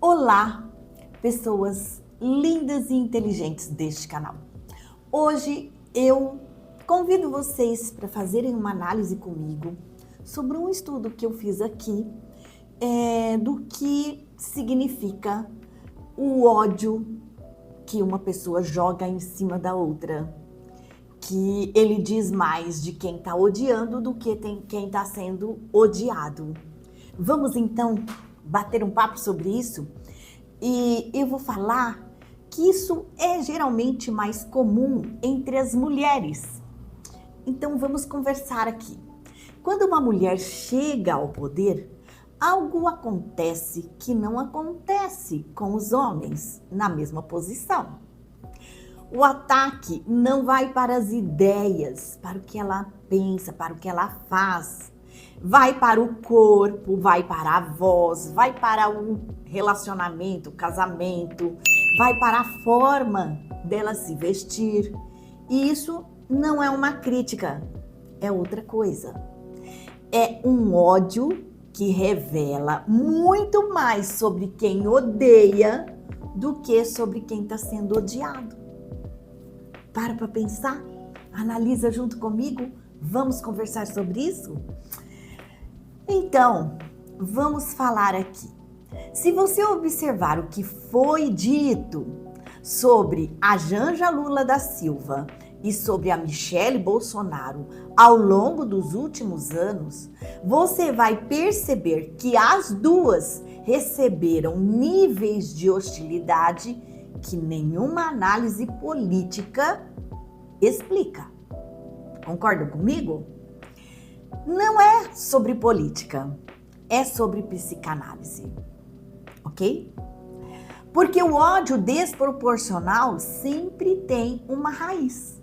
Olá, pessoas lindas e inteligentes deste canal. Hoje eu convido vocês para fazerem uma análise comigo sobre um estudo que eu fiz aqui do que significa o ódio que uma pessoa joga em cima da outra. Que ele diz mais de quem está odiando do que quem está sendo odiado. Vamos então bater um papo sobre isso? E eu vou falar que isso é geralmente mais comum entre as mulheres. Então vamos conversar aqui. Quando uma mulher chega ao poder, algo acontece que não acontece com os homens na mesma posição. O ataque não vai para as ideias, para o que ela pensa, para o que ela faz. Vai para o corpo, vai para a voz, vai para o relacionamento, o casamento, vai para a forma dela se vestir. E isso não é uma crítica, é outra coisa. É um ódio que revela muito mais sobre quem odeia do que sobre quem está sendo odiado. Para pensar, analisa junto comigo, vamos conversar sobre isso? Então, vamos falar aqui. Se você observar o que foi dito sobre a Janja Lula da Silva e sobre a Michele Bolsonaro ao longo dos últimos anos, você vai perceber que as duas receberam níveis de hostilidade que nenhuma análise política explica. Concordam comigo? Não é sobre política, é sobre psicanálise, ok? Porque o ódio desproporcional sempre tem uma raiz.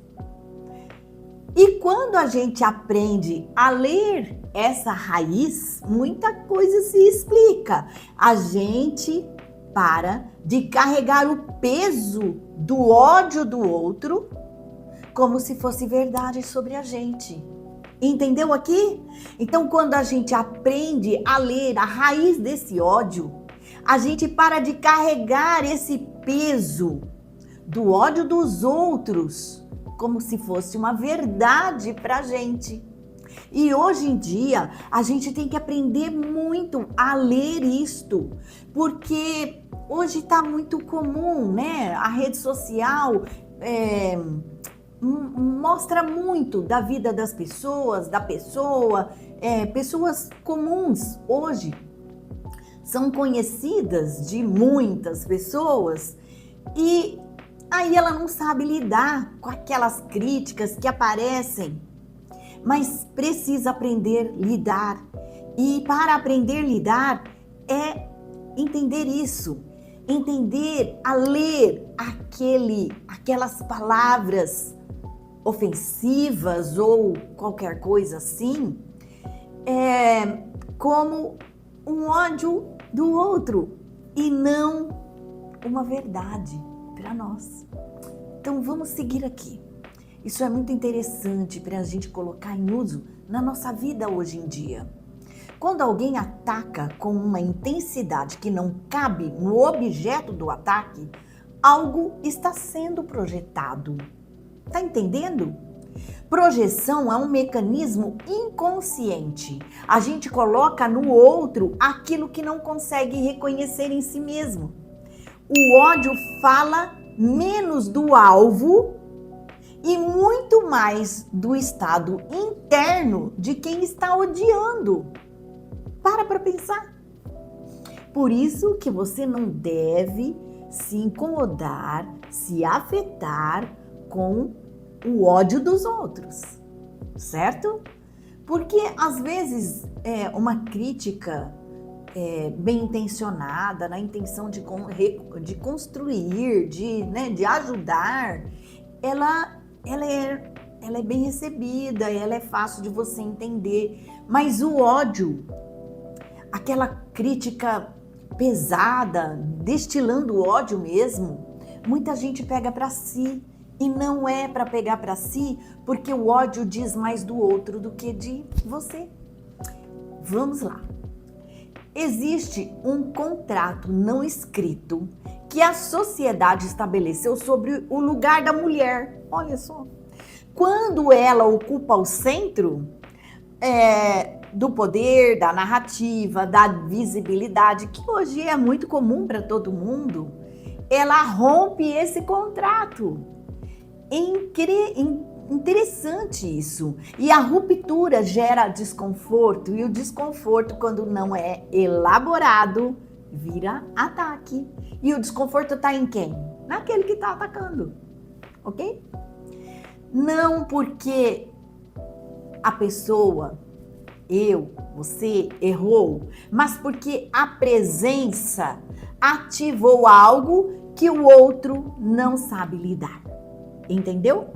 E quando a gente aprende a ler essa raiz, muita coisa se explica. A gente para de carregar o peso do ódio do outro como se fosse verdade sobre a gente. Entendeu aqui? Então, quando a gente aprende a ler a raiz desse ódio, a gente para de carregar esse peso do ódio dos outros como se fosse uma verdade pra gente. E hoje em dia, a gente tem que aprender muito a ler isto, porque hoje está muito comum, né? A rede social mostra muito da vida das pessoas, pessoas comuns hoje são conhecidas de muitas pessoas e aí ela não sabe lidar com aquelas críticas que aparecem. Mas precisa aprender a lidar. E para aprender a lidar é entender isso. Entender a ler aquelas palavras ofensivas ou qualquer coisa assim, como um ódio do outro e não uma verdade para nós. Então vamos seguir aqui. Isso é muito interessante para a gente colocar em uso na nossa vida hoje em dia. Quando alguém ataca com uma intensidade que não cabe no objeto do ataque, algo está sendo projetado. Tá entendendo? Projeção é um mecanismo inconsciente. A gente coloca no outro aquilo que não consegue reconhecer em si mesmo. O ódio fala menos do alvo e muito mais do estado interno de quem está odiando. Para pensar. Por isso que você não deve se incomodar, se afetar com o ódio dos outros, certo? Porque às vezes uma crítica bem intencionada, na intenção de construir, de ajudar, ela é bem recebida, ela é fácil de você entender, mas o ódio, aquela crítica pesada, destilando ódio mesmo, muita gente pega para si e não é para pegar para si, porque o ódio diz mais do outro do que de você. Vamos lá. Existe um contrato não escrito que a sociedade estabeleceu sobre o lugar da mulher. Olha só. Quando ela ocupa o centro do poder, da narrativa, da visibilidade, que hoje é muito comum para todo mundo, ela rompe esse contrato. Interessante isso. E a ruptura gera desconforto, e o desconforto, quando não é elaborado, vira ataque. E o desconforto está em quem? Naquele que está atacando, ok? Não porque a pessoa, eu, você, errou, mas porque a presença ativou algo que o outro não sabe lidar. Entendeu?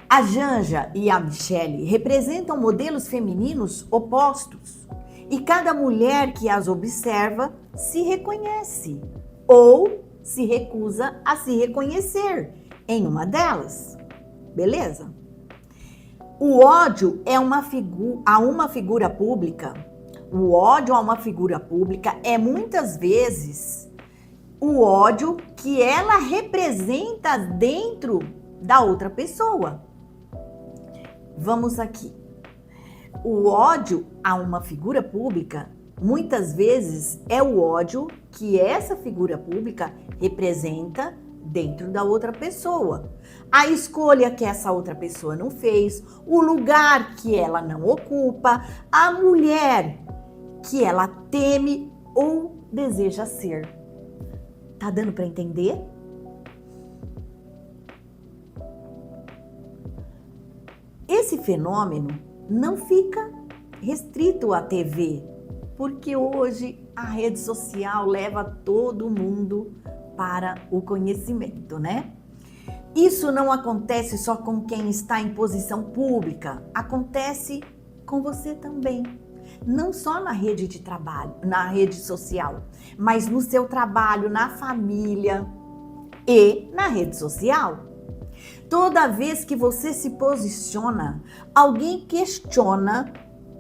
A Janja e a Michele representam modelos femininos opostos e cada mulher que as observa se reconhece ou se recusa a se reconhecer em uma delas. Beleza? O ódio a uma figura pública. O ódio a uma figura pública é muitas vezes o ódio que ela representa dentro da outra pessoa. Vamos aqui. O ódio a uma figura pública, muitas vezes, é o ódio que essa figura pública representa dentro da outra pessoa. A escolha que essa outra pessoa não fez, o lugar que ela não ocupa, a mulher que ela teme ou deseja ser. Tá dando para entender? Esse fenômeno não fica restrito à TV, porque hoje a rede social leva todo mundo para o conhecimento, né? Isso não acontece só com quem está em posição pública, acontece com você também. Não só na rede de trabalho, na rede social, mas no seu trabalho, na família e na rede social. Toda vez que você se posiciona, alguém questiona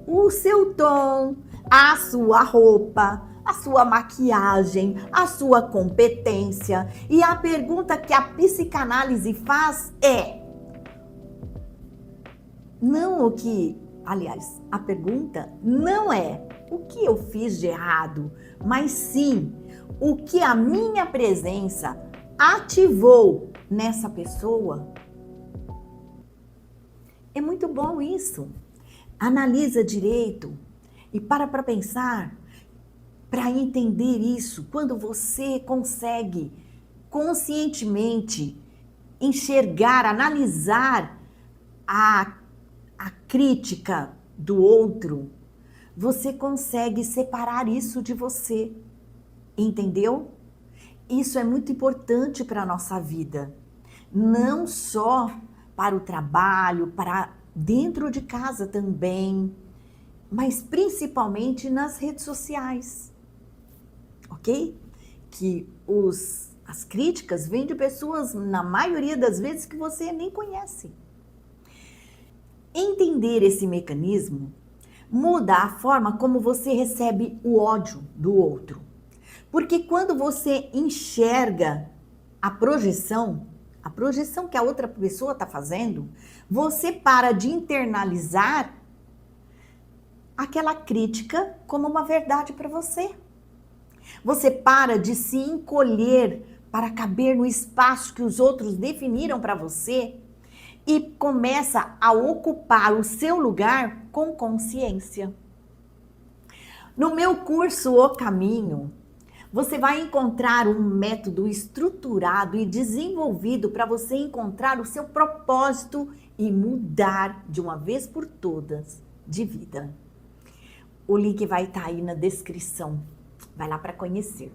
o seu tom, a sua roupa, a sua maquiagem, a sua competência. E a pergunta que a psicanálise faz é: a pergunta não é o que eu fiz de errado, mas sim o que a minha presença ativou nessa pessoa. É muito bom isso. Analisa direito e para pensar, para entender isso. Quando você consegue conscientemente enxergar, analisar a crítica do outro, você consegue separar isso de você. Entendeu? Isso é muito importante para a nossa vida. Não só para o trabalho, para dentro de casa também, mas principalmente nas redes sociais. Ok? Que as críticas vêm de pessoas, na maioria das vezes, que você nem conhece. Entender esse mecanismo muda a forma como você recebe o ódio do outro. Porque quando você enxerga a projeção que a outra pessoa está fazendo, você para de internalizar aquela crítica como uma verdade para você. Você para de se encolher para caber no espaço que os outros definiram para você e começa a ocupar o seu lugar com consciência. No meu curso O Caminho, você vai encontrar um método estruturado e desenvolvido para você encontrar o seu propósito e mudar de uma vez por todas de vida. O link vai estar aí na descrição. Vai lá para conhecer.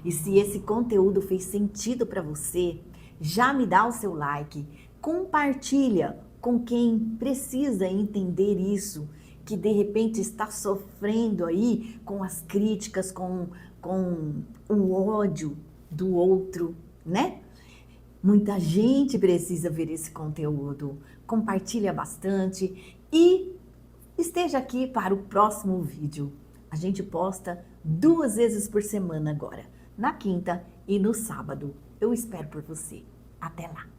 E se esse conteúdo fez sentido para você, já me dá o seu like, compartilha com quem precisa entender isso, que de repente está sofrendo aí com as críticas, com o ódio do outro, né? Muita gente precisa ver esse conteúdo. Compartilha bastante e esteja aqui para o próximo vídeo. A gente posta 2 vezes por semana agora, na quinta e no sábado. Eu espero por você. Até lá!